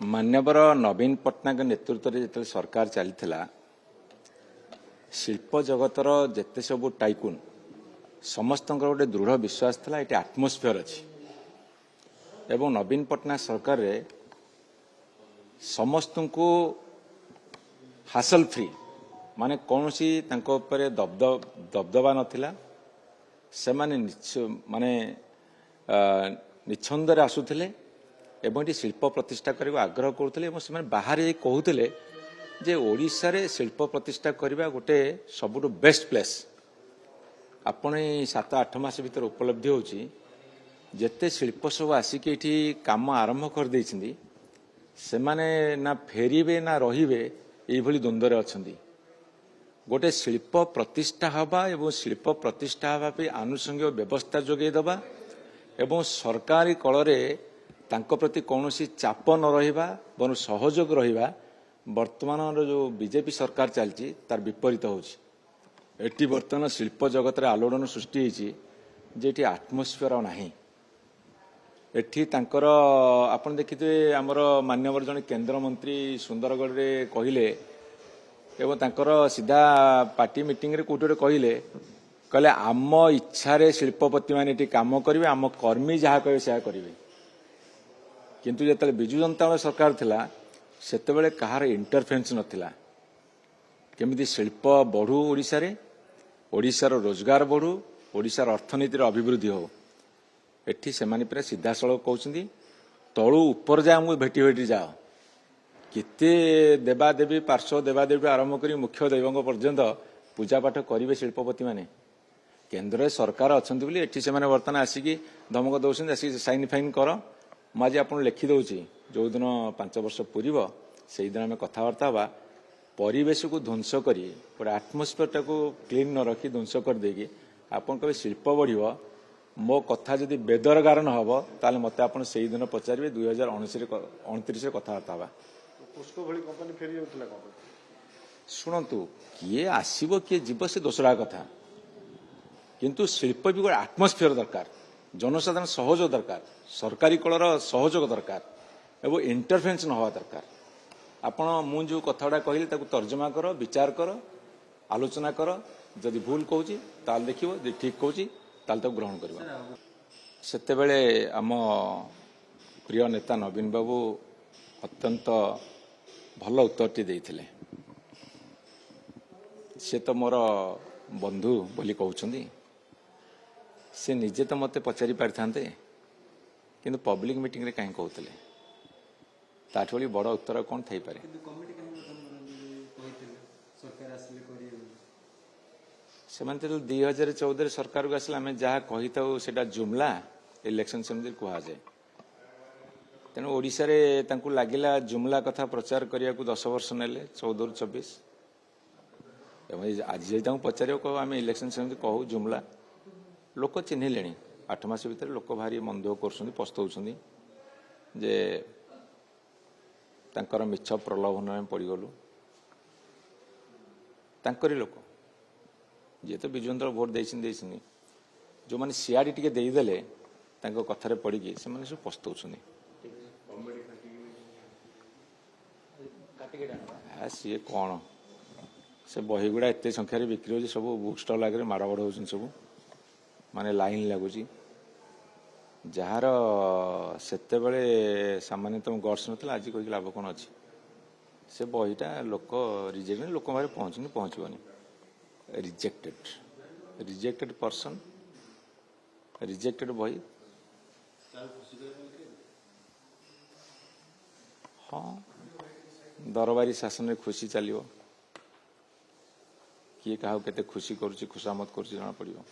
मान्यवर नवीन पट्टनायक नेतृत्व में जो सरकार चली शिल्प जगतर जिते सब टाइकुन समस्त गोटे दृढ़ विश्वास था ये आटमोस्फियर अच्छी एवं नवीन पट्टनायक सरकार रे समस्त को हासल फ्री माने कौन सी दबदबा नथिला से माने निछंदरे आसुथिले एवं शिल्प प्रतिष्ठा करने आग्रह करुले बाहर कहते जे ओडिशा रे शिल्प प्रतिष्ठा करने गोटे सबुठ बेस्ट प्लेस आपण 7-8 मास भीतर उपलब्धि होची जेते शिल्प सब आसिक ये काम आरंभ कर देइछिंदी से माने ना फेरिबे ना रहिबे एई भली द्वंद्वरे अछंदी गोटे शिल्प प्रतिष्ठा हवा एवं शिल्प प्रतिष्ठा हवा पे आनुषंगिक व्यवस्था जोगे दबा एवं सरकारी कଳରେ तांको प्रति कौनसी चाप न रहिबा बरु सहयोग रहिबा वर्तमान जो बीजेपी सरकार चलती तार विपरीत होची एटी वर्तमान शिल्प जगत रे आलोड़न सृष्टि होची जेटी आटमोस्फियर नाही एठी तांकर आपण देखिथे हमर मान्यवर जने केंद्र मंत्री सुंदरगढ़ रे कहिले एवं तांकर सीधा पार्टी मीटिंग रे कोटरे कहले आम इच्छा रे शिल्पपति माने एटी काम करिवे आम कर्मी जहा कहे से करिवे किंतु जेतले बिजु जनता दल सरकार थिला सेतेबेले कहार इंटरफेरेंस नथिला केमिति शिल्प बढ़ू ओडिशा रे ओडिशार रोजगार बढ़ू ओडिशार अर्थनीतिर अभिवृद्धि हो एठी सेमानी पर सीधा सड़क कहउछंदी तळु ऊपर जा हमु भेटी भेटी जाओ केते देवादेवी पार्श्व देवादेवी आरंभ करी मुख्य दैवंग पर्यंत पूजा पाठ करिवे शिल्पपति माने केंद्र सरकार अछंती बोली एठी सेमाने वर्तमान आसिकी धमक दउछन आसिकी साइन फाइन कर मुझे आपन लिखि दउची जो दिन 5 वर्ष पूर्व से दिन आम कथबार्ता हवा परिवेश को ध्वंस करी गोटे आटमोस्फियर टाको क्लीन न रखी ध्वंस कर देगी आपन कबे शिल्प बढ़िबो मो कथा जदि बेदर गारन हबो ताले मते आपन सेही दिन पचारिबे 2029 रे कथबार्ता हवा पुष्प भली कंपनी फेरी होतला कोन शुणु किए आसब किए जीव से दोसरा कथा किंतु शिल्प भी गोटे आटमोस्फियर दरकार जनसाधारण सहयोग दरकार सरकारी कलर सहयोग दरकार एवं इंटरफेरेंस न हवा दरकार आपण मु जो कथा कहली ताकू तर्जमा कर विचार कर आलोचना कर जदि भूल कहूँ ताल देखिबो जे ठीक कहूँ ताल ताकू ग्रहण करबो सेते बेले आम प्रिय नेता नवीन बाबू अत्यंत भल उत्तरटी देइथिले से तो मोर बंधु बोली कहउछंदी से निजे तो मते पचारि पारथांते किंतु पब्लिक मीटिंग रे काहे कहउतले ताठोली बड़ उत्तर कोन थाई पारे से मानते 2014 सरकार को आसला हमें जहाँ कही था सेटा जुमला इलेक्शन समिति कहा जाए तेणु ओडिशा रे तांकु लागिला जुमला कथा प्रचार करिया को 10 वर्ष नेले 14-24 आज जब पचार कह आम इलेक्शन समिति कहू जुमला लोक चिन्हिले 8 मास भीतर लोक भारी मन दुख कर पस्तौं जे तांकर मिछ प्रलोभन में पड़गलु तांकरी लोक जी तो विजु जनता भोट देनी जो मैंने सीआडी टी देदेले कथार पड़ी से सब पस्तौं सी कौन से बही गुड़ा एत संख्यार बिक्री हो सब बुक स्टल आगे माड़ बड़ हो सब माने लाइन लगुच जार सेते सामान्यतम गट्स ना आज कह लाभ कौन अच्छी से बहीटा लोक रिजेक्ट लोक बाहर पहुँचनी रिजेक्टेड पर्सन रिजेक्टेड बही हाँ दरबारी शासन में खुशी चलो किए क्या खुशी करुच्ची खुशामत करुच्ची जना पड़ो।